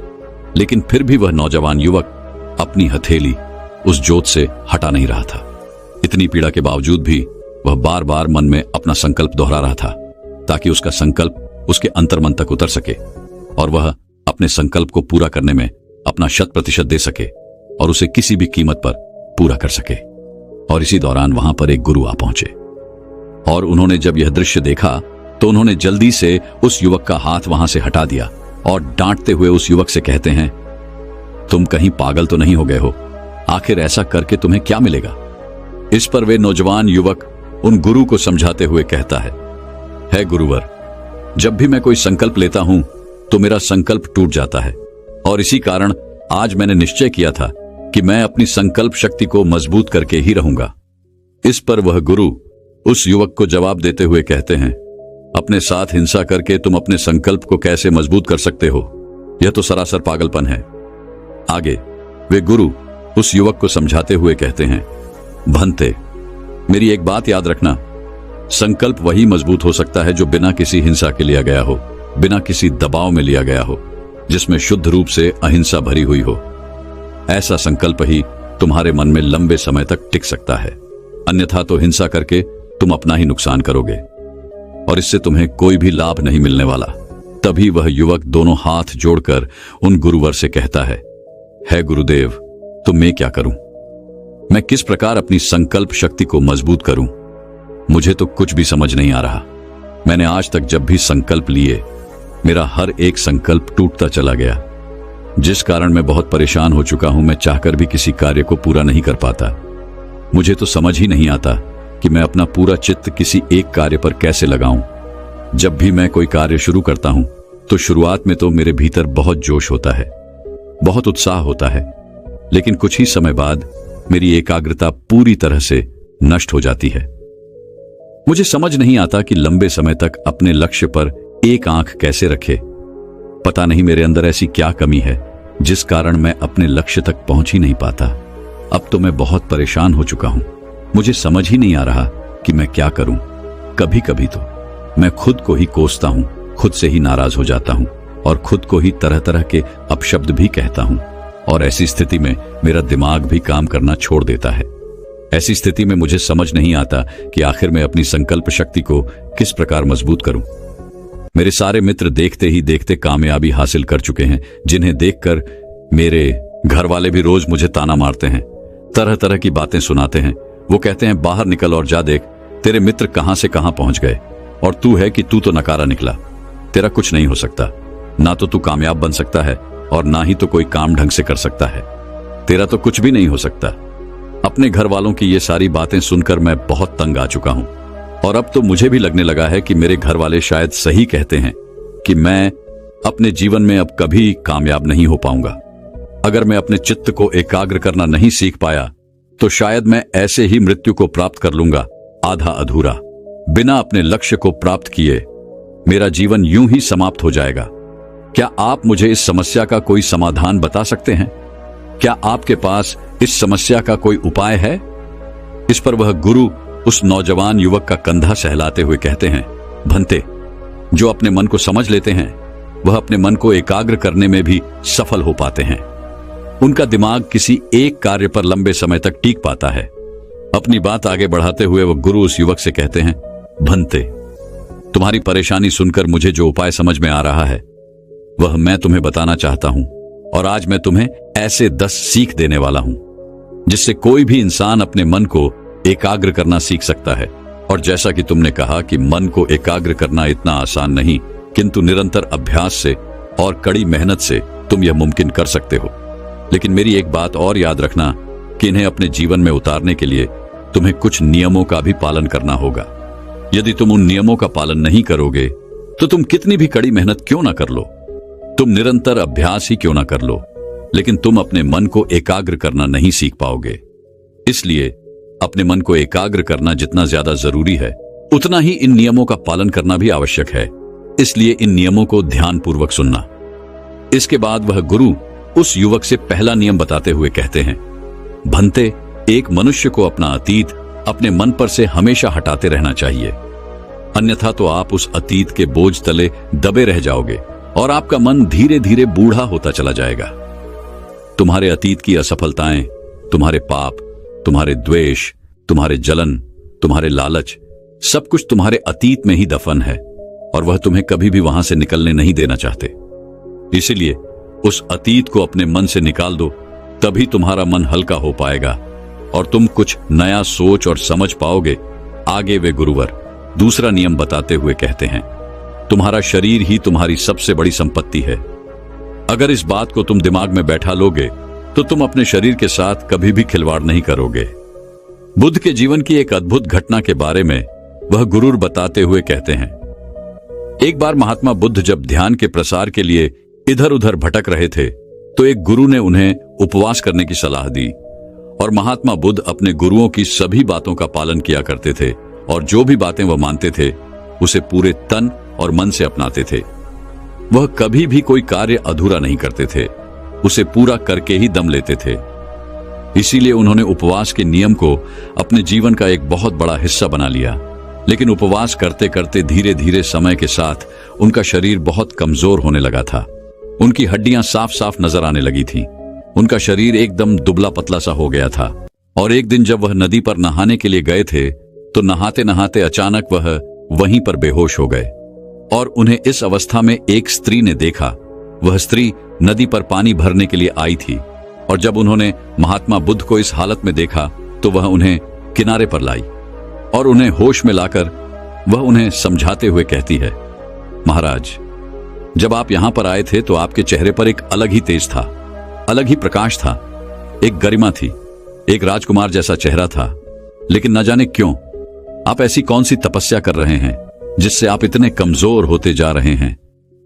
लेकिन फिर भी वह नौजवान युवक अपनी हथेली उस जोत से हटा नहीं रहा था। इतनी पीड़ा के बावजूद भी वह बार बार मन में अपना संकल्प दोहरा रहा था, ताकि उसका संकल्प उसके अंतर्मन तक उतर सके और वह अपने संकल्प को पूरा करने में अपना 100% दे सके और उसे किसी भी कीमत पर पूरा कर सके। और इसी दौरान वहां पर एक गुरु आ पहुंचे और उन्होंने जब यह दृश्य देखा तो उन्होंने जल्दी से उस युवक का हाथ वहां से हटा दिया और डांटते हुए उस युवक से कहते हैं, तुम कहीं पागल तो नहीं हो गए हो? आखिर ऐसा करके तुम्हें क्या मिलेगा? इस पर वे नौजवान युवक उन गुरु को समझाते हुए कहता है गुरुवर, जब भी मैं कोई संकल्प लेता हूं तो मेरा संकल्प टूट जाता है, और इसी कारण आज मैंने निश्चय किया था कि मैं अपनी संकल्प शक्ति को मजबूत करके ही रहूंगा। इस पर वह गुरु उस युवक को जवाब देते हुए कहते हैं, अपने साथ हिंसा करके तुम अपने संकल्प को कैसे मजबूत कर सकते हो? यह तो सरासर पागलपन है। आगे वे गुरु उस युवक को समझाते हुए कहते हैं, भंते, मेरी एक बात याद रखना, संकल्प वही मजबूत हो सकता है जो बिना किसी हिंसा के लिया गया हो, बिना किसी दबाव में लिया गया हो, जिसमें शुद्ध रूप से अहिंसा भरी हुई हो। ऐसा संकल्प ही तुम्हारे मन में लंबे समय तक टिक सकता है, अन्यथा तो हिंसा करके तुम अपना ही नुकसान करोगे और इससे तुम्हें कोई भी लाभ नहीं मिलने वाला। तभी वह युवक दोनों हाथ जोड़कर उन गुरुवर से कहता है गुरुदेव, तो मैं क्या करूं? मैं किस प्रकार अपनी संकल्प शक्ति को मजबूत करूं? मुझे तो कुछ भी समझ नहीं आ रहा। मैंने आज तक जब भी संकल्प लिए, मेरा हर एक संकल्प टूटता चला गया, जिस कारण मैं बहुत परेशान हो चुका हूं। मैं चाहकर भी किसी कार्य को पूरा नहीं कर पाता। मुझे तो समझ ही नहीं आता कि मैं अपना पूरा चित्त किसी एक कार्य पर कैसे लगाऊं। जब भी मैं कोई कार्य शुरू करता हूं तो शुरुआत में तो मेरे भीतर बहुत जोश होता है, बहुत उत्साह होता है, लेकिन कुछ ही समय बाद मेरी एकाग्रता पूरी तरह से नष्ट हो जाती है। मुझे समझ नहीं आता कि लंबे समय तक अपने लक्ष्य पर एक आंख कैसे रखे। पता नहीं मेरे अंदर ऐसी क्या कमी है जिस कारण मैं अपने लक्ष्य तक पहुंच ही नहीं पाता। अब तो मैं बहुत परेशान हो चुका हूं। मुझे समझ ही नहीं आ रहा कि मैं क्या करूं। कभी कभी तो मैं खुद को ही कोसता हूं, खुद से ही नाराज हो जाता हूं और खुद को ही तरह तरह के अपशब्द भी कहता हूं, और ऐसी स्थिति में मेरा दिमाग भी काम करना छोड़ देता है। ऐसी स्थिति में मुझे समझ नहीं आता कि आखिर मैं अपनी संकल्प शक्ति को किस प्रकार मजबूत करूं। मेरे सारे मित्र देखते ही देखते कामयाबी हासिल कर चुके हैं, जिन्हें देखकर मेरे घर वाले भी रोज मुझे ताना मारते हैं, तरह तरह की बातें सुनाते हैं। वो कहते हैं, बाहर निकल और जा देख, तेरे मित्र कहां से कहां पहुंच गए, और तू है कि तू तो नकारा निकला। तेरा कुछ नहीं हो सकता, ना तो तू कामयाब बन सकता है और ना ही तो कोई काम ढंग से कर सकता है। तेरा तो कुछ भी नहीं हो सकता। अपने घर वालों की ये सारी बातें सुनकर मैं बहुत तंग आ चुका हूं, और अब तो मुझे भी लगने लगा है कि मेरे घर वाले शायद सही कहते हैं कि मैं अपने जीवन में अब कभी कामयाब नहीं हो पाऊंगा। अगर मैं अपने चित्त को एकाग्र करना नहीं सीख पाया तो शायद मैं ऐसे ही मृत्यु को प्राप्त कर लूंगा, आधा अधूरा, बिना अपने लक्ष्य को प्राप्त किए। मेरा जीवन यूं ही समाप्त हो जाएगा। क्या आप मुझे इस समस्या का कोई समाधान बता सकते हैं? क्या आपके पास इस समस्या का कोई उपाय है? इस पर वह गुरु उस नौजवान युवक का कंधा सहलाते हुए कहते हैं, भंते, जो अपने मन को समझ लेते हैं वह अपने मन को एकाग्र करने में भी सफल हो पाते हैं। उनका दिमाग किसी एक कार्य पर लंबे समय तक टीक पाता है। अपनी बात आगे बढ़ाते हुए वह गुरु उस युवक से कहते हैं, भंते, तुम्हारी परेशानी सुनकर मुझे जो उपाय समझ में आ रहा है वह मैं तुम्हें बताना चाहता हूं, और आज मैं तुम्हें ऐसे 10 सीख देने वाला हूं जिससे कोई भी इंसान अपने मन को एकाग्र करना सीख सकता है। और जैसा कि तुमने कहा कि मन को एकाग्र करना इतना आसान नहीं, किंतु निरंतर अभ्यास से और कड़ी मेहनत से तुम यह मुमकिन कर सकते हो। लेकिन मेरी एक बात और याद रखना कि इन्हें अपने जीवन में उतारने के लिए तुम्हें कुछ नियमों का भी पालन करना होगा। यदि तुम उन नियमों का पालन नहीं करोगे तो तुम कितनी भी कड़ी मेहनत क्यों ना कर लो, तुम निरंतर अभ्यास ही क्यों ना कर लो, लेकिन तुम अपने मन को एकाग्र करना नहीं सीख पाओगे। इसलिए अपने मन को एकाग्र करना जितना ज्यादा जरूरी है, उतना ही इन नियमों का पालन करना भी आवश्यक है। इसलिए इन नियमों को ध्यानपूर्वक सुनना। इसके बाद वह गुरु उस युवक से पहला नियम बताते हुए कहते हैं, भंते, एक मनुष्य को अपना अतीत अपने मन पर से हमेशा हटाते रहना चाहिए, अन्यथा तो आप उस अतीत के बोझ तले दबे रह जाओगे और आपका मन धीरे धीरे बूढ़ा होता चला जाएगा। तुम्हारे अतीत की असफलताएं, तुम्हारे पाप, तुम्हारे द्वेष, तुम्हारे जलन, तुम्हारे लालच, सब कुछ तुम्हारे अतीत में ही दफन है और वह तुम्हें कभी भी वहां से निकलने नहीं देना चाहते। इसीलिए उस अतीत को अपने मन से निकाल दो, तभी तुम्हारा मन हल्का हो पाएगा और तुम कुछ नया सोच और समझ पाओगे। आगे वे गुरुवर दूसरा नियम बताते हुए कहते हैं, तुम्हारा शरीर ही तुम्हारी सबसे बड़ी संपत्ति है। अगर इस बात को तुम दिमाग में बैठा लोगे तो तुम अपने शरीर के साथ कभी भी खिलवाड़ नहीं करोगे। बुद्ध के जीवन की एक अद्भुत घटना के बारे में वह गुरुर बताते हुए कहते हैं, एक बार महात्मा बुद्ध जब ध्यान के प्रसार के लिए इधर उधर भटक रहे थे तो एक गुरु ने उन्हें उपवास करने की सलाह दी और महात्मा बुद्ध अपने गुरुओं की सभी बातों का पालन किया करते थे और जो भी बातें वह मानते थे उसे पूरे तन और मन से अपनाते थे। वह कभी भी कोई कार्य अधूरा नहीं करते थे, उसे पूरा करके ही दम लेते थे। इसीलिए उन्होंने उपवास के नियम को अपने जीवन का एक बहुत बड़ा हिस्सा बना लिया। लेकिन उपवास करते करते धीरे धीरे समय के साथ उनका शरीर बहुत कमजोर होने लगा था। उनकी हड्डियां साफ साफ नजर आने लगी थीं। उनका शरीर एकदम दुबला पतला सा हो गया था और एक दिन जब वह नदी पर नहाने के लिए गए थे तो नहाते नहाते अचानक वह वहीं पर बेहोश हो गए और उन्हें इस अवस्था में एक स्त्री ने देखा। वह स्त्री नदी पर पानी भरने के लिए आई थी और जब उन्होंने महात्मा बुद्ध को इस हालत में देखा तो वह उन्हें किनारे पर लाई और उन्हें होश में लाकर वह उन्हें समझाते हुए कहती है, महाराज, जब आप यहां पर आए थे तो आपके चेहरे पर एक अलग ही तेज था, अलग ही प्रकाश था, एक गरिमा थी, एक राजकुमार जैसा चेहरा था। लेकिन न जाने क्यों आप ऐसी कौन सी तपस्या कर रहे हैं जिससे आप इतने कमजोर होते जा रहे हैं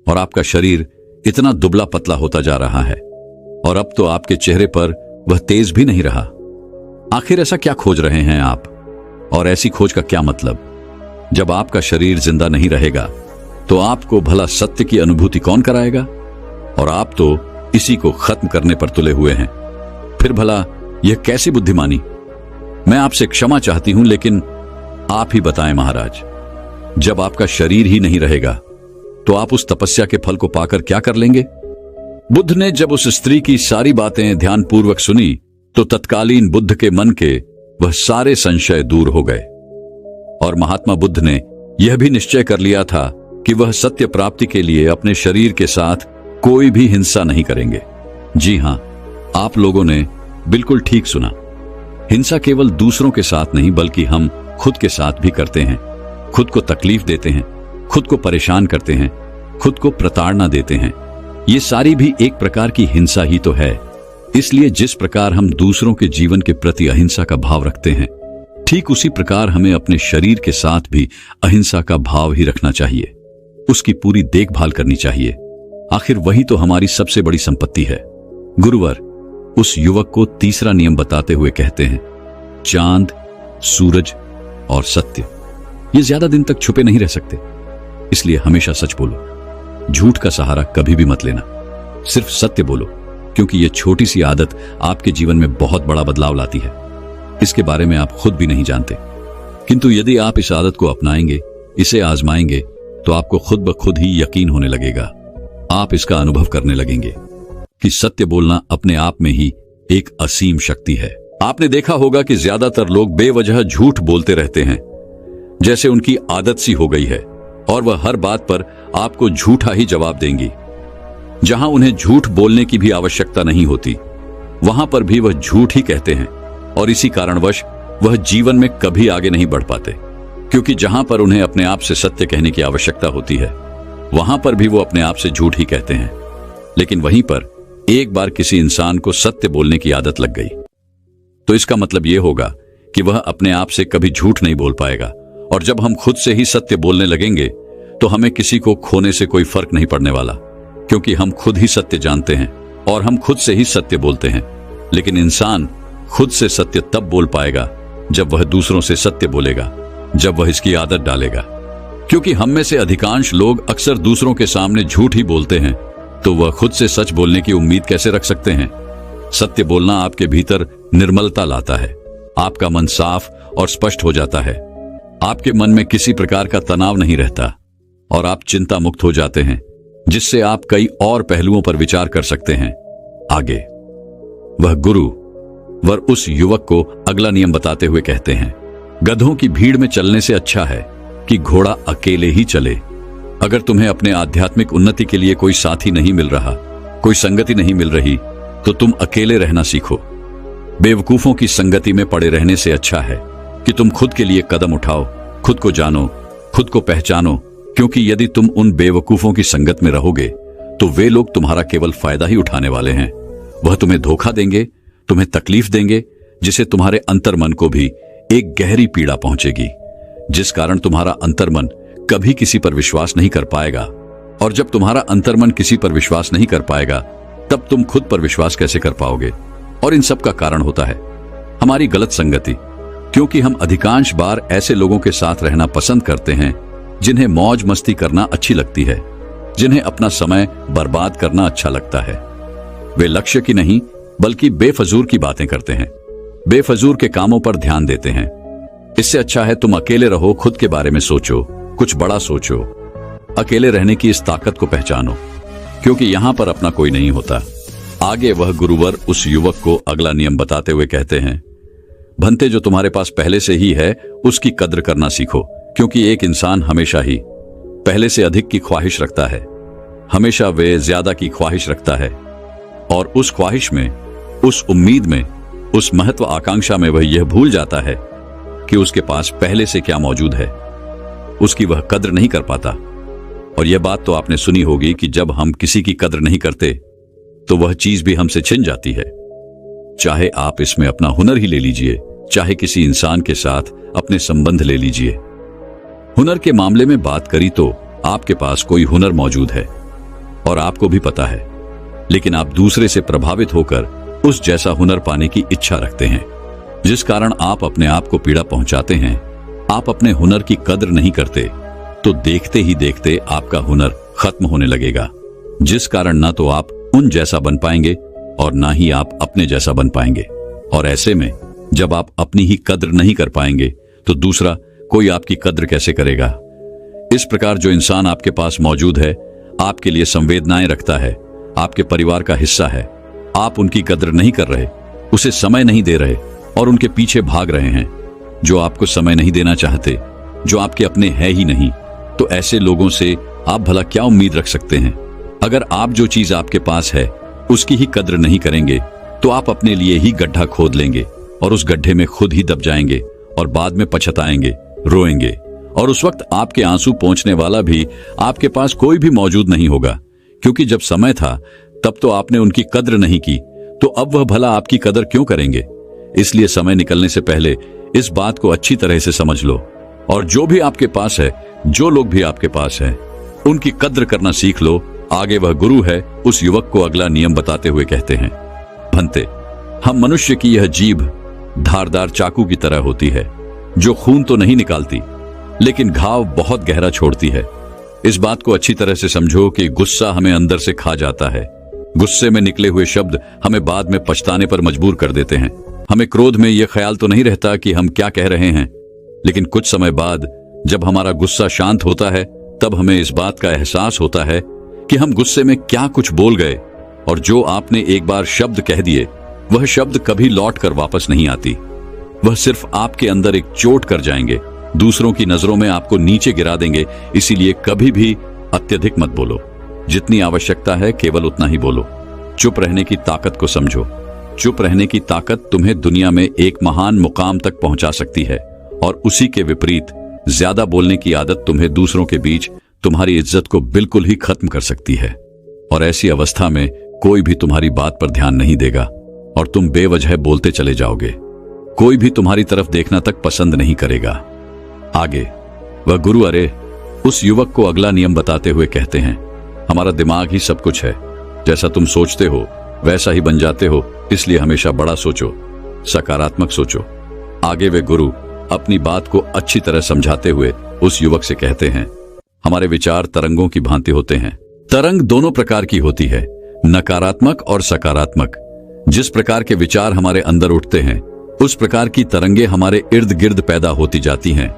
और आपका शरीर इतना दुबला पतला होता जा रहा है और अब तो आपके चेहरे पर वह तेज भी नहीं रहा। आखिर ऐसा क्या खोज रहे हैं आप और ऐसी खोज का क्या मतलब? जब आपका शरीर जिंदा नहीं रहेगा तो आपको भला सत्य की अनुभूति कौन कराएगा? और आप तो इसी को खत्म करने पर तुले हुए हैं। फिर भला यह कैसी बुद्धिमानी? मैं आपसे क्षमा चाहती हूं, लेकिन आप ही बताएं महाराज, जब आपका शरीर ही नहीं रहेगा तो आप उस तपस्या के फल को पाकर क्या कर लेंगे? बुद्ध ने जब उस स्त्री की सारी बातें ध्यानपूर्वक सुनी तो तत्कालीन बुद्ध के मन के वह सारे संशय दूर हो गए और महात्मा बुद्ध ने यह भी निश्चय कर लिया था कि वह सत्य प्राप्ति के लिए अपने शरीर के साथ कोई भी हिंसा नहीं करेंगे। जी हां, आप लोगों ने बिल्कुल ठीक सुना। हिंसा केवल दूसरों के साथ नहीं बल्कि हम खुद के साथ भी करते हैं। खुद को तकलीफ देते हैं, खुद को परेशान करते हैं, खुद को प्रताड़ना देते हैं। ये सारी भी एक प्रकार की हिंसा ही तो है। इसलिए जिस प्रकार हम दूसरों के जीवन के प्रति अहिंसा का भाव रखते हैं, ठीक उसी प्रकार हमें अपने शरीर के साथ भी अहिंसा का भाव ही रखना चाहिए। उसकी पूरी देखभाल करनी चाहिए। आखिर वही तो हमारी सबसे बड़ी संपत्ति है। गुरुवर उस युवक को तीसरा नियम बताते हुए कहते हैं, चांद, सूरज और सत्य ये ज्यादा दिन तक छुपे नहीं रह सकते, इसलिए हमेशा सच बोलो। झूठ का सहारा कभी भी मत लेना, सिर्फ सत्य बोलो, क्योंकि यह छोटी सी आदत आपके जीवन में बहुत बड़ा बदलाव लाती है। इसके बारे में आप खुद भी नहीं जानते, किंतु यदि आप इस आदत को अपनाएंगे, इसे आजमाएंगे, तो आपको खुद ब खुद ही यकीन होने लगेगा। आप इसका अनुभव करने लगेंगे कि सत्य बोलना अपने आप में ही एक असीम शक्ति है। आपने देखा होगा कि ज्यादातर लोग बेवजह झूठ बोलते रहते हैं, जैसे उनकी आदत सी हो गई है, और वह हर बात पर आपको झूठा ही जवाब देंगी। जहां उन्हें झूठ बोलने की भी आवश्यकता नहीं होती, वहां पर भी वह झूठ ही कहते हैं, और इसी कारणवश वह जीवन में कभी आगे नहीं बढ़ पाते, क्योंकि जहां पर उन्हें अपने आप से सत्य कहने की आवश्यकता होती है, वहां पर भी वो अपने आप से झूठ ही कहते हैं। लेकिन वहीं पर एक बार किसी इंसान को सत्य बोलने की आदत लग गई तो इसका मतलब यह होगा कि वह अपने आप से कभी झूठ नहीं बोल पाएगा। और जब हम खुद से ही सत्य बोलने लगेंगे तो हमें किसी को खोने से कोई फर्क नहीं पड़ने वाला, क्योंकि हम खुद ही सत्य जानते हैं और हम खुद से ही सत्य बोलते हैं। लेकिन इंसान खुद से सत्य तब बोल पाएगा जब वह दूसरों से सत्य बोलेगा, जब वह इसकी आदत डालेगा। क्योंकि हम में से अधिकांश लोग अक्सर दूसरों के सामने झूठ ही बोलते हैं, तो वह खुद से सच बोलने की उम्मीद कैसे रख सकते हैं? सत्य बोलना आपके भीतर निर्मलता लाता है, आपका मन साफ और स्पष्ट हो जाता है, आपके मन में किसी प्रकार का तनाव नहीं रहता और आप चिंता मुक्त हो जाते हैं, जिससे आप कई और पहलुओं पर विचार कर सकते हैं। आगे वह गुरुवर उस युवक को अगला नियम बताते हुए कहते हैं, गधों की भीड़ में चलने से अच्छा है कि घोड़ा अकेले ही चले। अगर तुम्हें अपने आध्यात्मिक उन्नति के लिए कोई साथी नहीं मिल रहा, कोई संगति नहीं मिल रही, तो तुम अकेले रहना सीखो। बेवकूफों की संगति में पड़े रहने से अच्छा है कि तुम खुद के लिए कदम उठाओ, खुद को जानो, खुद को पहचानो। क्योंकि यदि तुम उन बेवकूफों की संगत में रहोगे तो वे लोग तुम्हारा केवल फायदा ही उठाने वाले हैं। वह तुम्हें धोखा देंगे, तुम्हें तकलीफ देंगे, जिससे तुम्हारे अंतर्मन को भी एक गहरी पीड़ा पहुंचेगी, जिस कारण तुम्हारा अंतर्मन कभी किसी पर विश्वास नहीं कर पाएगा। और जब तुम्हारा अंतर्मन किसी पर विश्वास नहीं कर पाएगा, तब तुम खुद पर विश्वास कैसे कर पाओगे? और इन सब का कारण होता है हमारी गलत संगति, क्योंकि हम अधिकांश बार ऐसे लोगों के साथ रहना पसंद करते हैं जिन्हें मौज मस्ती करना अच्छी लगती है, जिन्हें अपना समय बर्बाद करना अच्छा लगता है। वे लक्ष्य की नहीं बल्कि बेफजूल की बातें करते हैं, बेफजूल के कामों पर ध्यान देते हैं। इससे अच्छा है तुम अकेले रहो, खुद के बारे में सोचो, कुछ बड़ा सोचो। अकेले रहने की इस ताकत को पहचानो, क्योंकि यहां पर अपना कोई नहीं होता। आगे वह गुरुवर उस युवक को अगला नियम बताते हुए कहते हैं, भंते जो तुम्हारे पास पहले से ही है उसकी कद्र करना सीखो। क्योंकि एक इंसान हमेशा ही पहले से अधिक की ख्वाहिश रखता है, हमेशा वे ज्यादा की ख्वाहिश रखता है, और उस ख्वाहिश में, उस उम्मीद में, उस महत्व आकांक्षा में वह यह भूल जाता है कि उसके पास पहले से क्या मौजूद है। उसकी वह कद्र नहीं कर पाता। और यह बात तो आपने सुनी होगी कि जब हम किसी की कद्र नहीं करते तो वह चीज भी हमसे छिन जाती है। चाहे आप इसमें अपना हुनर ही ले लीजिए, चाहे किसी इंसान के साथ अपने संबंध ले लीजिए। हुनर के मामले में बात करी तो आपके पास कोई हुनर मौजूद है और आपको भी पता है, लेकिन आप दूसरे से प्रभावित होकर उस जैसा हुनर पाने की इच्छा रखते हैं, जिस कारण आप अपने आप को पीड़ा पहुंचाते हैं। आप अपने हुनर की कद्र नहीं करते तो देखते ही देखते आपका हुनर खत्म होने लगेगा, जिस कारण ना तो आप उन जैसा बन पाएंगे और ना ही आप अपने जैसा बन पाएंगे। और ऐसे में जब आप अपनी ही कद्र नहीं कर पाएंगे तो दूसरा कोई आपकी कद्र कैसे करेगा? इस प्रकार जो इंसान आपके पास मौजूद है, आपके लिए संवेदनाएं रखता है, आपके परिवार का हिस्सा है, आप उनकी कद्र नहीं कर रहे, उसे समय नहीं दे रहे और उनके पीछे भाग रहे हैं, जो आपको समय नहीं देना चाहते, जो आपके अपने हैं ही नहीं, तो ऐसे लोगों से आप भला क्या उम्मीद रख सकते हैं? अगर आप जो चीज आपके पास है उसकी ही कद्र नहीं करेंगे तो आप अपने लिए ही गड्ढा खोद लेंगे और उस गड्ढे में खुद ही दब जाएंगे और बाद में पछताएंगे, रोएंगे, और उस वक्त आपके आंसू पहुंचने वाला भी आपके पास कोई भी मौजूद नहीं होगा, क्योंकि जब समय था तब तो आपने उनकी कद्र नहीं की, तो अब वह भला आपकी कद्र क्यों करेंगे? इसलिए समय निकलने से पहले इस बात को अच्छी तरह से समझ लो और जो भी आपके पास है, जो लोग भी आपके पास हैं, उनकी कद्र करना सीख लो। आगे वह गुरु है उस युवक को अगला नियम बताते हुए कहते हैं, भंते, हम मनुष्य की यह जीभ धारदार चाकू की तरह होती है, जो खून तो नहीं निकालती लेकिन घाव बहुत गहरा छोड़ती है। इस बात को अच्छी तरह से समझो कि गुस्सा हमें अंदर से खा जाता है। गुस्से में निकले हुए शब्द हमें बाद में पछताने पर मजबूर कर देते हैं। हमें क्रोध में यह ख्याल तो नहीं रहता कि हम क्या कह रहे हैं, लेकिन कुछ समय बाद जब हमारा गुस्सा शांत होता है तब हमें इस बात का एहसास होता है कि हम गुस्से में क्या कुछ बोल गए, और जो आपने एक बार शब्द कह दिए वह शब्द कभी लौट कर वापस नहीं आती। वह सिर्फ आपके अंदर एक चोट कर जाएंगे, दूसरों की नजरों में आपको नीचे गिरा देंगे। इसीलिए कभी भी अत्यधिक मत बोलो, जितनी आवश्यकता है केवल उतना ही बोलो। चुप रहने की ताकत को समझो। चुप रहने की ताकत तुम्हें दुनिया में एक महान मुकाम तक पहुंचा सकती है, और उसी के विपरीत ज्यादा बोलने की आदत तुम्हें दूसरों के बीच तुम्हारी इज्जत को बिल्कुल ही खत्म कर सकती है। और ऐसी अवस्था में कोई भी तुम्हारी बात पर ध्यान नहीं देगा और तुम बेवजह बोलते चले जाओगे। कोई भी तुम्हारी तरफ देखना तक पसंद नहीं करेगा। आगे वह गुरु अरे उस युवक को अगला नियम बताते हुए कहते हैं, हमारा दिमाग ही सब कुछ है। जैसा तुम सोचते हो वैसा ही बन जाते हो, इसलिए हमेशा बड़ा सोचो, सकारात्मक सोचो। आगे वे गुरु अपनी बात को अच्छी तरह समझाते हुए उस युवक से कहते हैं, हमारे विचार तरंगों की भांति होते हैं। तरंग दोनों प्रकार की होती है, नकारात्मक और सकारात्मक। जिस प्रकार के विचार हमारे अंदर उठते हैं उस प्रकार की तरंगे हमारे इर्द गिर्द पैदा होती जाती हैं।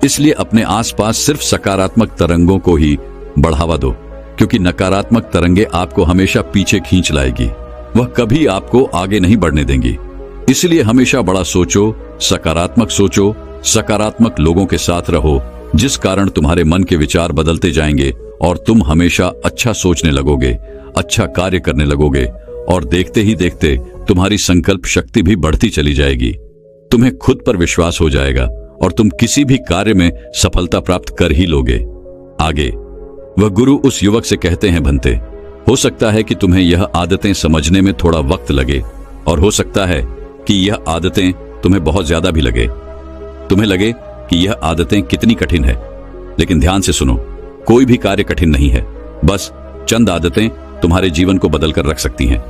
इसलिए अपने आसपास सिर्फ सकारात्मक तरंगों को ही बढ़ावा दो, क्योंकि नकारात्मक तरंगे आपको हमेशा पीछे खींच लाएगी, वह कभी आपको आगे नहीं बढ़ने देंगी। इसलिए हमेशा बड़ा सोचो, सकारात्मक सोचो, सकारात्मक लोगों के साथ रहो, जिस कारण तुम्हारे मन के विचार बदलते जाएंगे और तुम हमेशा अच्छा सोचने लगोगे, अच्छा कार्य करने लगोगे और देखते ही देखते तुम्हारी संकल्प शक्ति भी बढ़ती चली जाएगी। तुम्हें खुद पर विश्वास हो जाएगा और तुम किसी भी कार्य में सफलता प्राप्त कर ही लोगे। आगे वह गुरु उस युवक से कहते हैं, भंते, हो सकता है कि तुम्हें यह आदतें समझने में थोड़ा वक्त लगे और हो सकता है कि यह आदतें तुम्हें बहुत ज्यादा भी लगे। तुम्हें लगे कि यह आदतें कितनी कठिन है, लेकिन ध्यान से सुनो, कोई भी कार्य कठिन नहीं है। बस चंद आदतें तुम्हारे जीवन को बदल कर रख सकती हैं।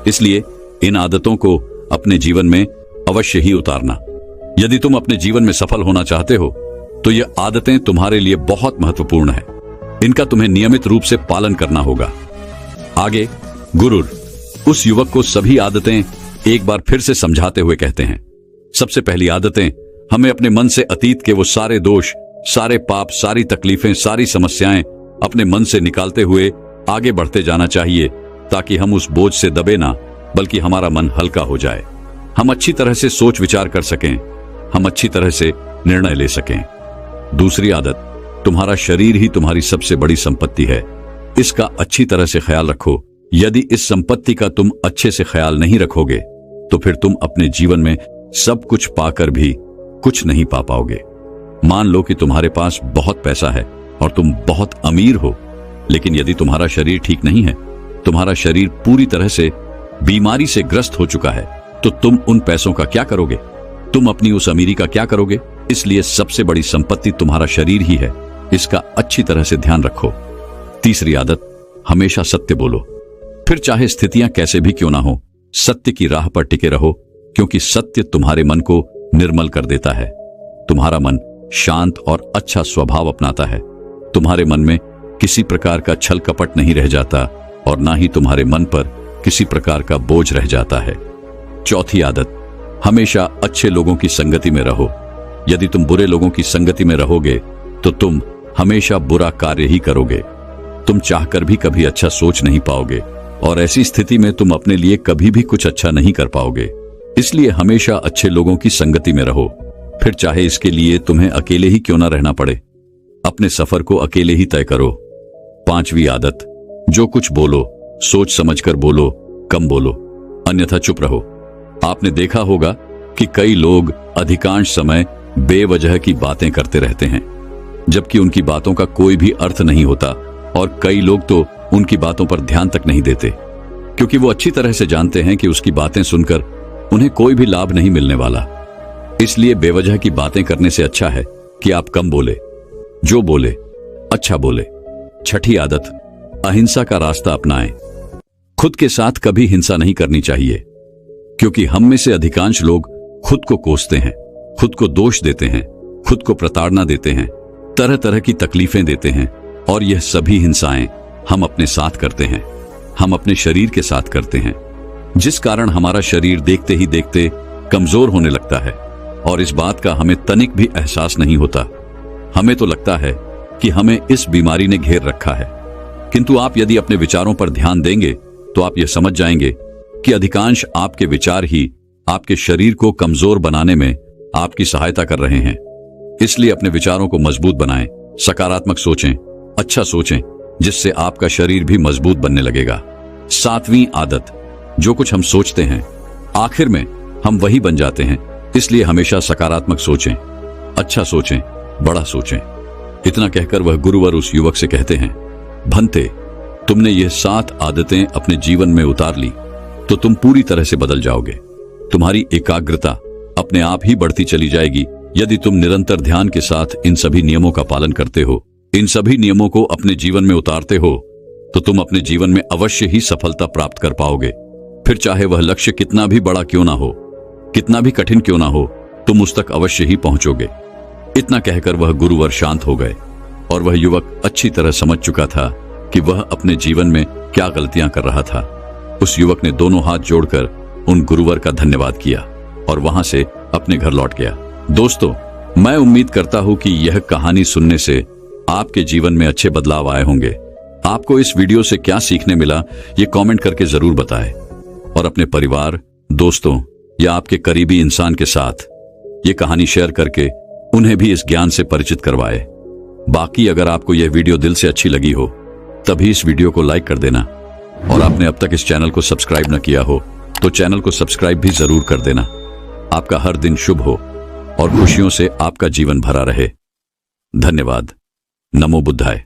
इसलिए इन आदतों को अपने जीवन में अवश्य ही उतारना। यदि तुम अपने जीवन में सफल होना चाहते हो तो यह आदतें तुम्हारे लिए बहुत महत्वपूर्ण है। इनका तुम्हें नियमित रूप से पालन करना होगा। आगे गुरु उस युवक को सभी आदतें एक बार फिर से समझाते हुए कहते हैं, सबसे पहली आदतें, हमें अपने मन से अतीत के वो सारे दोष, सारे पाप, सारी तकलीफें, सारी समस्याएं अपने मन से निकालते हुए आगे बढ़ते जाना चाहिए, ताकि हम उस बोझ से दबे ना, बल्कि हमारा मन हल्का हो जाए। हम अच्छी तरह से सोच विचार कर सकें, हम अच्छी तरह से निर्णय ले सकें। दूसरी आदत, तुम्हारा शरीर ही तुम्हारी सबसे बड़ी संपत्ति है। इसका अच्छी तरह से ख्याल रखो। यदि इस संपत्ति का तुम अच्छे से ख्याल नहीं रखोगे तो फिर तुम अपने जीवन में सब कुछ पाकर भी कुछ नहीं पा पाओगे। मान लो कि तुम्हारे पास बहुत पैसा है और तुम बहुत अमीर हो, लेकिन यदि तुम्हारा शरीर ठीक नहीं है, तुम्हारा शरीर पूरी तरह से बीमारी से ग्रस्त हो चुका है, तो तुम उन पैसों का क्या करोगे? तुम अपनी उस अमीरी का क्या करोगे? इसलिए सबसे बड़ी संपत्ति तुम्हारा शरीर ही है। इसका अच्छी तरह से ध्यान रखो। तीसरी आदत, हमेशा सत्य बोलो। फिर चाहे स्थितियां कैसे भी क्यों ना हो, सत्य की राह पर टिके रहो, क्योंकि सत्य तुम्हारे मन को निर्मल कर देता है। तुम्हारा मन शांत और अच्छा स्वभाव अपनाता है। तुम्हारे मन में किसी प्रकार का छल कपट नहीं रह जाता और ना ही तुम्हारे मन पर किसी प्रकार का बोझ रह जाता है। चौथी आदत, हमेशा अच्छे लोगों की संगति में रहो। यदि तुम बुरे लोगों की संगति में रहोगे तो तुम हमेशा बुरा कार्य ही करोगे। तुम चाहकर भी कभी अच्छा सोच नहीं पाओगे और ऐसी स्थिति में तुम अपने लिए कभी भी कुछ अच्छा नहीं कर पाओगे। इसलिए हमेशा अच्छे लोगों की संगति में रहो, फिर चाहे इसके लिए तुम्हें अकेले ही क्यों ना रहना पड़े। अपने सफर को अकेले ही तय करो। पांचवी आदत, जो कुछ बोलो सोच समझकर बोलो, कम बोलो, अन्यथा चुप रहो। आपने देखा होगा कि कई लोग अधिकांश समय बेवजह की बातें करते रहते हैं, जबकि उनकी बातों का कोई भी अर्थ नहीं होता, और कई लोग तो उनकी बातों पर ध्यान तक नहीं देते, क्योंकि वो अच्छी तरह से जानते हैं कि उसकी बातें सुनकर उन्हें कोई भी लाभ नहीं मिलने वाला। इसलिए बेवजह की बातें करने से अच्छा है कि आप कम बोले, जो बोले अच्छा बोले। छठी आदत, अहिंसा का रास्ता अपनाएं। खुद के साथ कभी हिंसा नहीं करनी चाहिए, क्योंकि हम में से अधिकांश लोग खुद को कोसते हैं, खुद को दोष देते हैं, खुद को प्रताड़ना देते हैं, तरह तरह की तकलीफें देते हैं, और यह सभी हिंसाएं हम अपने साथ करते हैं, हम अपने शरीर के साथ करते हैं, जिस कारण हमारा शरीर देखते ही देखते कमजोर होने लगता है और इस बात का हमें तनिक भी एहसास नहीं होता। हमें तो लगता है कि हमें इस बीमारी ने घेर रखा है, किंतु आप यदि अपने विचारों पर ध्यान देंगे तो आप यह समझ जाएंगे कि अधिकांश आपके विचार ही आपके शरीर को कमजोर बनाने में आपकी सहायता कर रहे हैं। इसलिए अपने विचारों को मजबूत बनाएं, सकारात्मक सोचें, अच्छा सोचें, जिससे आपका शरीर भी मजबूत बनने लगेगा। सातवीं आदत, जो कुछ हम सोचते हैं आखिर में हम वही बन जाते हैं। इसलिए हमेशा सकारात्मक सोचें, अच्छा सोचें, बड़ा सोचें। इतना कहकर वह गुरुवर उस युवक से कहते हैं, भंते, तुमने ये 7 आदतें अपने जीवन में उतार ली तो तुम पूरी तरह से बदल जाओगे। तुम्हारी एकाग्रता अपने आप ही बढ़ती चली जाएगी यदि तुम निरंतर ध्यान के साथ इन सभी नियमों का पालन करते हो, इन सभी नियमों को अपने जीवन में उतारते हो, तो तुम अपने जीवन में अवश्य ही सफलता प्राप्त कर पाओगे। फिर चाहे वह लक्ष्य कितना भी बड़ा क्यों ना हो, कितना भी कठिन क्यों ना हो, तुम उस तक अवश्य ही पहुंचोगे। इतना कहकर वह गुरुवर शांत हो गए और वह युवक अच्छी तरह समझ चुका था कि वह अपने जीवन में क्या गलतियां कर रहा था। उस युवक ने दोनों हाथ जोड़कर उन गुरुवर का धन्यवाद किया और वहां से अपने घर लौट गया। दोस्तों, मैं उम्मीद करता हूं कि यह कहानी सुनने से आपके जीवन में अच्छे बदलाव आए होंगे। आपको इस वीडियो से क्या सीखने मिला, ये कमेंट करके जरूर बताएं और अपने परिवार, दोस्तों या आपके करीबी इंसान के साथ ये कहानी शेयर करके उन्हें भी इस ज्ञान से परिचित करवाएं। बाकी अगर आपको यह वीडियो दिल से अच्छी लगी हो तभी इस वीडियो को लाइक कर देना और आपने अब तक इस चैनल को सब्सक्राइब न किया हो तो चैनल को सब्सक्राइब भी जरूर कर देना। आपका हर दिन शुभ हो और खुशियों से आपका जीवन भरा रहे। धन्यवाद। नमो बुद्धाय।